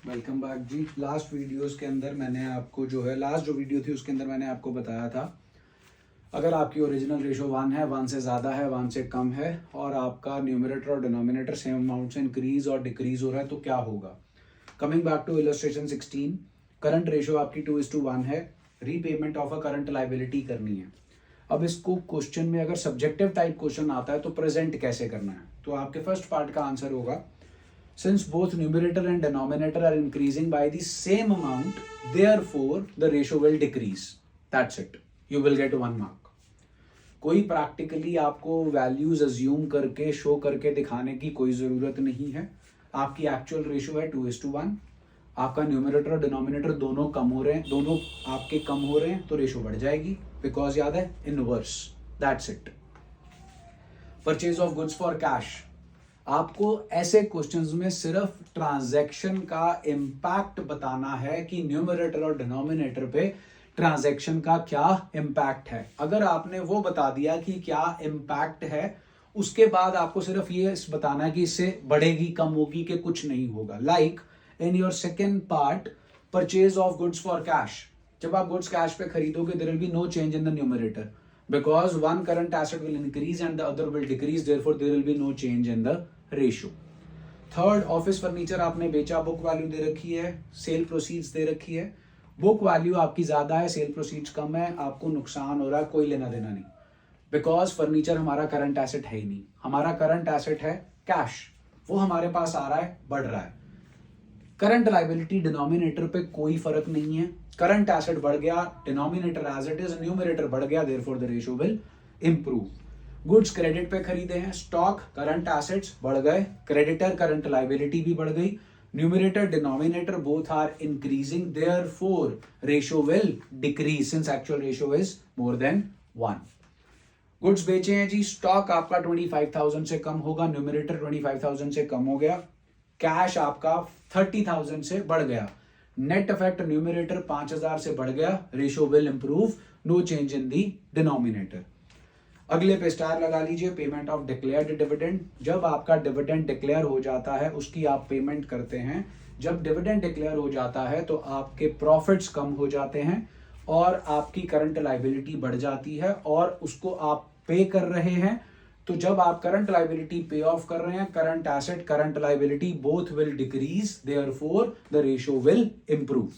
Welcome back जी। Last videos के अंदर मैंने आपको लास्ट जो वीडियो थी उसके अंदर मैंने आपको बताया था, अगर आपकी ओरिजिनल रेशो 1 है, 1 से ज़्यादा है, 1 से कम है और आपका न्यूमरेटर और डिनोमिनेटर सेम अमाउंट से इंक्रीज और डिक्रीज हो रहा है तो क्या होगा। Coming back to illustration 16, current ratio आपकी 2:1 है, repayment of a current liability करनी है। अब इसको क्वेश्चन में अगर सब्जेक्टिव टाइप क्वेश्चन आता है तो प्रेजेंट कैसे करना है, तो आपके फर्स्ट पार्ट का आंसर होगा, since both numerator and denominator are increasing by the same amount, therefore the ratio will decrease. That's it. You will get 1 mark. कोई प्रैक्टिकली आपको वैल्यूज अज्यूम करके शो करके दिखाने की कोई जरूरत नहीं है। आपकी एक्चुअल रेशियो है 2:1, आपका न्यूमरेटर और डिनोमिनेटर दोनों कम हो रहे हैं, दोनों आपके कम हो रहे हैं तो रेशियो बढ़ जाएगी, बिकॉज याद है inverse. That's it. Purchase of goods for cash, आपको ऐसे क्वेश्चंस में सिर्फ ट्रांजैक्शन का इंपैक्ट बताना है कि न्यूमरेटर और डिनोमिनेटर पे ट्रांजैक्शन का क्या इंपैक्ट है। अगर आपने वो बता दिया कि क्या इंपैक्ट है, उसके बाद आपको सिर्फ ये बताना है कि इससे बढ़ेगी, कम होगी कि कुछ नहीं होगा। Like in your second part, purchase of goods for cash, जब आप गुड्स कैश पे खरीदोगे there will be no change in the numerator because one current asset will increase and the other will decrease, therefore there will be no change in the ratio. Third, office furniture आपने बेचा, book value दे रखी है, cell proceeds दे रखी है, book value आपकी ज्यादा है, cell proceeds कम है, आपको नुकसान हो रहा है, कोई लेना देना नहीं, बिकॉज फर्नीचर हमारा करंट एसेट है ही नहीं। हमारा करंट एसेट है कैश, वो हमारे पास आ रहा है, बढ़ रहा है। करंट लाइबिलिटी डिनोमिनेटर पे कोई फर्क नहीं है, करंट एसेट बढ़ गया, denominator as it is, numerator बढ़ गया, therefore the ratio will improve. Goods credit पे खरीदे हैं, स्टॉक करंट एसेट्स बढ़ गए, क्रेडिटर करंट लाइबिलिटी भी बढ़ गई, numerator denominator both are increasing, therefore ratio will decrease since actual ratio is more than 1। Goods बेचे हैं जी, स्टॉक आपका 25,000 से कम होगा, न्यूमरेटर 25,000 से कम हो गया, कैश आपका 30,000 से बढ़ गया, नेट इफेक्ट न्यूमरेटर 5,000 से बढ़ गया, ratio will improve, no change in the denominator. अगले पे स्टार लगा लीजिए, पेमेंट ऑफ डिक्लेयर्ड डिविडेंड, जब आपका डिविडेंड डिक्लेयर हो जाता है उसकी आप पेमेंट करते हैं। जब डिविडेंड डिक्लेयर हो जाता है तो आपके प्रॉफिट्स कम हो जाते हैं और आपकी करंट लाइबिलिटी बढ़ जाती है और उसको आप पे कर रहे हैं। तो जब आप करंट लाइबिलिटी पे ऑफ कर रहे हैं, current asset current liability both will decrease, therefore the ratio will improve.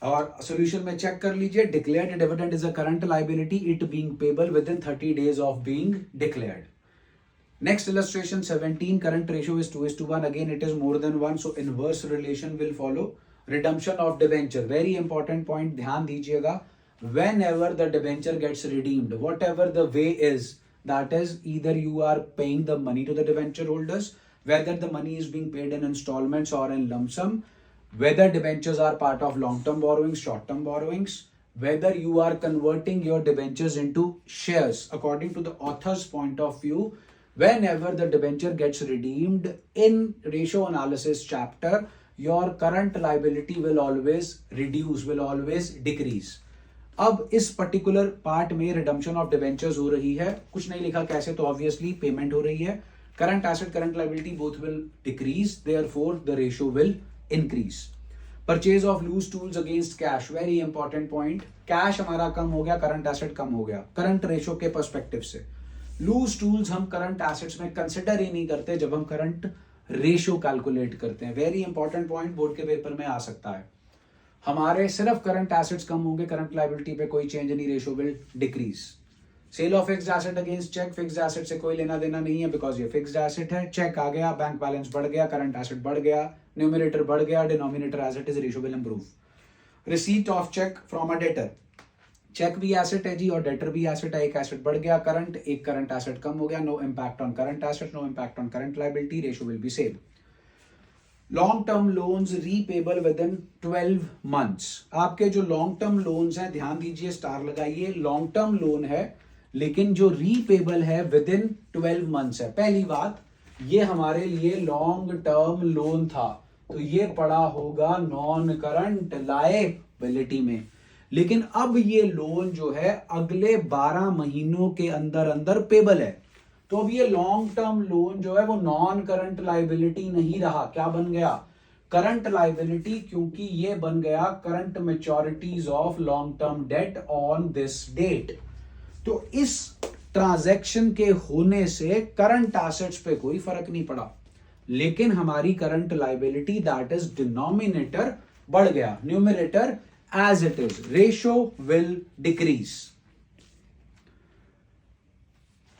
और सॉल्यूशन में चेक कर लीजिए, declared dividend is a current liability, it being payable with in 30 days of being declared. Next illustration 17, current ratio is 2:1, again it is more than 1, so inverse relation will follow. Redemption of debenture, very important point, ध्यान दीजिएगा। Whenever the debenture gets redeemed, whatever the way is, that is either you are paying the money to the debenture holders, whether the money is being paid in installments or in lump sum, whether debentures are part of long-term borrowings, short-term borrowings, whether you are converting your debentures into shares, according to the author's point of view, whenever the debenture gets redeemed in ratio analysis chapter, your current liability will always reduce, will always decrease. अब इस particular part में redemption of debentures हो रही है, कुछ नहीं लिखा कैसे, तो ऑब्वियसली पेमेंट हो रही है, current asset current liability both will decrease, therefore the ratio will increase. Purchase of loose tools against cash, very important point, cash हमारा कम हो गया, करंट एसेट कम हो गया, करंट रेशियो के पर्सपेक्टिव से। लूज टूल्स हम करंट एसेट्स में कंसिडर ही नहीं करते जब हम करंट रेशियो कैलकुलेट करते हैं। वेरी इंपॉर्टेंट पॉइंट, बोर्ड के पेपर में आ सकता है। हमारे सिर्फ करंट एसेट्स कम होंगे, करंट लाइबिलिटी पे कोई चेंज नहीं, ratio will decrease. Sale of fixed asset against cheque, fixed asset से कोई लेना देना नहीं है बिकॉज ये फिक्स्ड एसेट है, चेक आ गया, बैंक बैलेंस बढ़ गया, करंट एसेट बढ़ गया, न्यूमरेटर बढ़ गया, denominator as it is, ratio will improve. Receipt of cheque from a debtor, cheque भी एसेट है जी और डेटर भी एसेट है, एक एसेट बढ़ गया करंट, एक करंट एसेट कम हो गया, no impact on current asset, no impact on current liability, ratio will be same. Long term loans repayable within 12 months, आपके जो लॉन्ग टर्म लोन्स हैं, ध्यान दीजिए, स्टार लगाइए, लॉन्ग टर्म लोन है लेकिन जो रीपेबल है विद इन 12 months है। पहली बात, ये हमारे लिए लॉन्ग टर्म लोन था तो ये पड़ा होगा नॉन करंट लायबिलिटी में, लेकिन अब ये लोन जो है अगले 12 महीनों के अंदर अंदर पेबल है, तो अब ये लॉन्ग टर्म लोन जो है वो नॉन करंट लाइबिलिटी नहीं रहा, क्या बन गया, करंट लाइबिलिटी, क्योंकि ये बन गया current maturities of long term debt on this date. तो इस ट्रांजैक्शन के होने से करंट एसेट्स पे कोई फर्क नहीं पड़ा, लेकिन हमारी current liability that is denominator बढ़ गया, numerator as it is, ratio will decrease.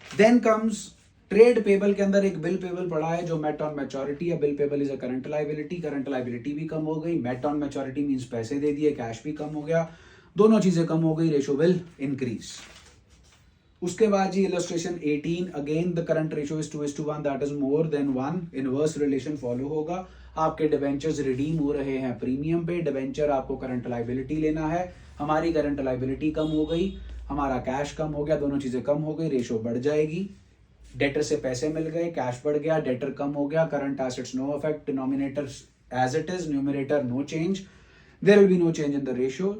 Then comes trade payable के अंदर एक बिल पेबल पड़ा है जो मेट ऑन मैच्योरिटी है। Bill payable is a current liability, current liability भी कम हो गई, मेट ऑन मैच्योरिटी मींस पैसे दे दिए, कैश भी कम हो गया, दोनों चीजें कम हो गई, रेशियो विल इंक्रीज। उसके बाद जी illustration 18, again the current ratio is 2:1, that is more than 1, inverse relation follow होगा। आपके डिबेंचर्स रिडीम हो रहे हैं प्रीमियम पे, डिबेंचर आपको करंट लाइबिलिटी लेना है, हमारी करंट लाइबिलिटी कम हो गई, हमारा कैश कम हो गया, दोनों चीजें कम हो गई, रेशियो बढ़ जाएगी। डेटर से पैसे मिल गए, कैश बढ़ गया, डेटर कम हो गया, current assets no affect, denominator as it is, numerator no change, there will be no change in the ratio.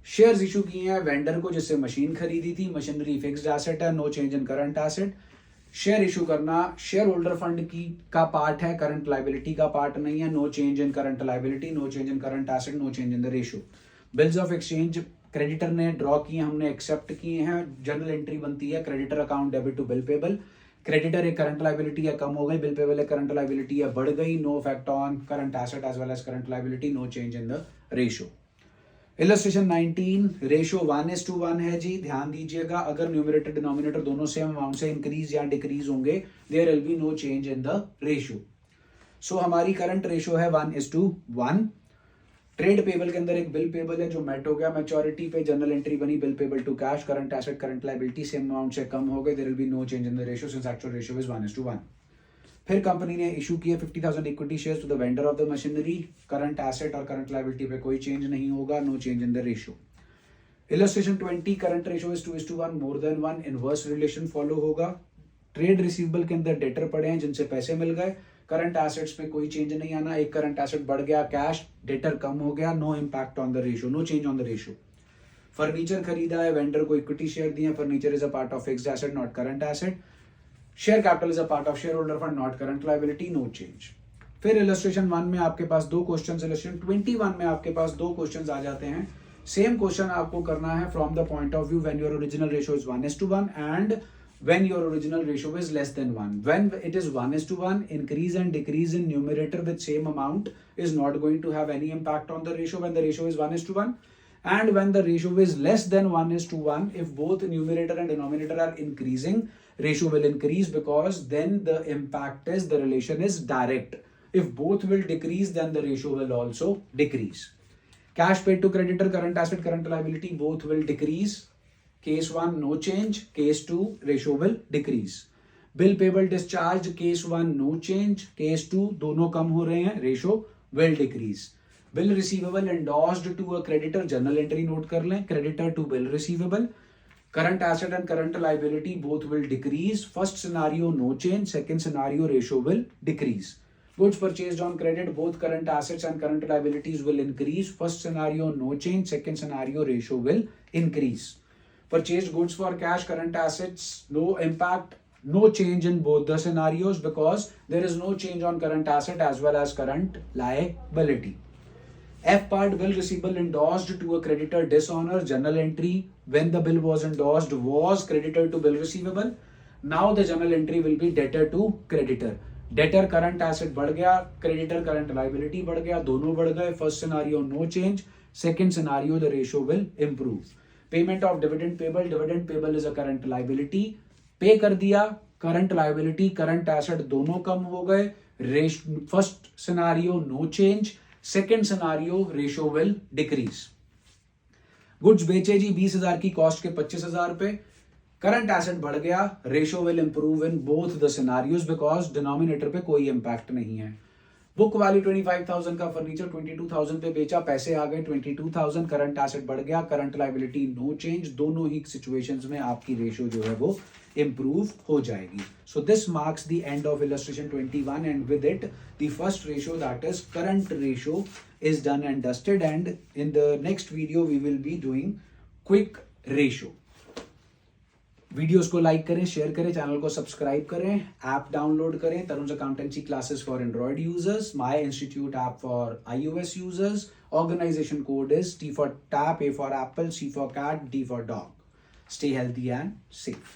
Shares issue किए हैं वेंडर को जिससे मशीन खरीदी थी, मशीनरी फिक्स्ड एसेट है, no change in current asset. Share issue करना share holder fund की का पार्ट है, करंट लाइबिलिटी का पार्ट नहीं है, no change in current liability, no change in current asset, no change in the ratio. Bills of exchange creditor ने draw किए, हमने एक्सेप्ट किए हैं, जनरल एंट्री बनती है creditor account debit to bill payable. Creditor एक करंट लाइबिलिटी है कम हो गई, बिल पेबल एक करंट लाइबिलिटी है बढ़ गई, no effect on current asset as well as current liability, no change in the ratio. Illustration 19, ratio 1:1 है जी, ध्यान दीजिएगा, अगर न्यूमरेटर डिनोमिनेटर दोनों सेम अमाउंट से इंक्रीज या डिक्रीज होंगे, there will be no change in the ratio. So हमारी करंट रेशियो है 1:1। ट्रेड पेबल के अंदर एक बिल पेबल है जो मेट हो गया, मैच्योरिटी पे जनरल एंट्री बनी, bill payable to cash, current asset current liability same amount से कम हो गए, there will be no change in the ratio since actual ratio is 1:1। फिर कंपनी ने इशू किए 50,000 equity shares to the vendor of the machinery, current asset और current liability पे कोई चेंज नहीं होगा, no change in the ratio. Illustration 20, current ratio is 2:1, more than 1, inverse relation follow होगा। Trade receivable के अंदर डेटर पड़े हैं जिनसे पैसे मिल गए, करंट एसेट्स पे कोई चेंज नहीं आना, एक करंट एसेट बढ़ गया, कैश, डेटर कम हो गया, no impact on the ratio, no change on the ratio. Furniture खरीदा है, वेंडर को इक्विटी शेयर दिए, furniture is a part of fixed asset not current asset. Share capital is a part of share holder fund not current liability, no change. फिर illustration 1 में आपके पास दो question, illustration 21 में आपके पास दो क्वेश्चन आ जाते हैं। सेम क्वेश्चन आपको करना है from the point of view when your original ratio is 1:1 and when your original ratio is less than 1. When it is 1:1, increase and decrease in numerator with same amount is not going to have any impact on the ratio when the ratio is 1:1. And when the ratio is less than 1:1, if both numerator and denominator are increasing, ratio will increase because then the impact is the relation is direct. If both will decrease, then the ratio will also decrease. Cash paid to creditor, current asset, current liability, both will decrease. Case 1 no change, case 2 ratio will decrease. Bill payable discharged, case 1 no change, case 2 दोनों कम हो रहे हैं, ratio will decrease. Bill receivable endorsed to a creditor, journal entry note कर लें, creditor to bill receivable. Current asset and current liability both will decrease. First scenario no change, second scenario ratio will decrease. Goods purchased on credit, both current assets and current liabilities will increase. First scenario no change, second scenario ratio will increase. Purchased goods for cash, current assets, no impact, no change in both the scenarios because there is no change on current asset as well as current liability. F part, bill receivable endorsed to a creditor, dishonor, journal entry when the bill was endorsed was creditor to bill receivable. Now the journal entry will be debtor to creditor. Debtor current asset बढ़ गया, creditor current liability बढ़ गया, दोनों बढ़ गए. First scenario no change, second scenario the ratio will improve. Payment of dividend payable, dividend payable is a current liability, पे कर दिया, करंट लाइबिलिटी करंट एसेट दोनों कम हो गए, first scenario no change, second scenario ratio will decrease. Goods बेचे जी 20,000 की कॉस्ट के 25,000 पे, करंट एसेट बढ़ गया, ratio will improve in both the scenarios because denominator पे कोई इंपैक्ट नहीं है। बुक वैल्यू 25,000 का फर्नीचर 22,000 पे बेचा, पैसे आ गए 22,000, करंट एसेट बढ़ गया, करंट लाइबिलिटी नो चेंज, दोनों ही सिचुएशंस में आपकी रेशियो जो है वो इंप्रूव हो जाएगी। So this marks the end of illustration 21 and with it the first ratio that is current ratio is done and dusted, and in the next video we will be doing quick ratio. Videos को like करें, share करें, channel को subscribe करें, app download करें, Tarun accountancy classes for Android users, my institute app for iOS users. Organization code is T for tap, A for apple, C for cat, D for dog. Stay healthy and safe.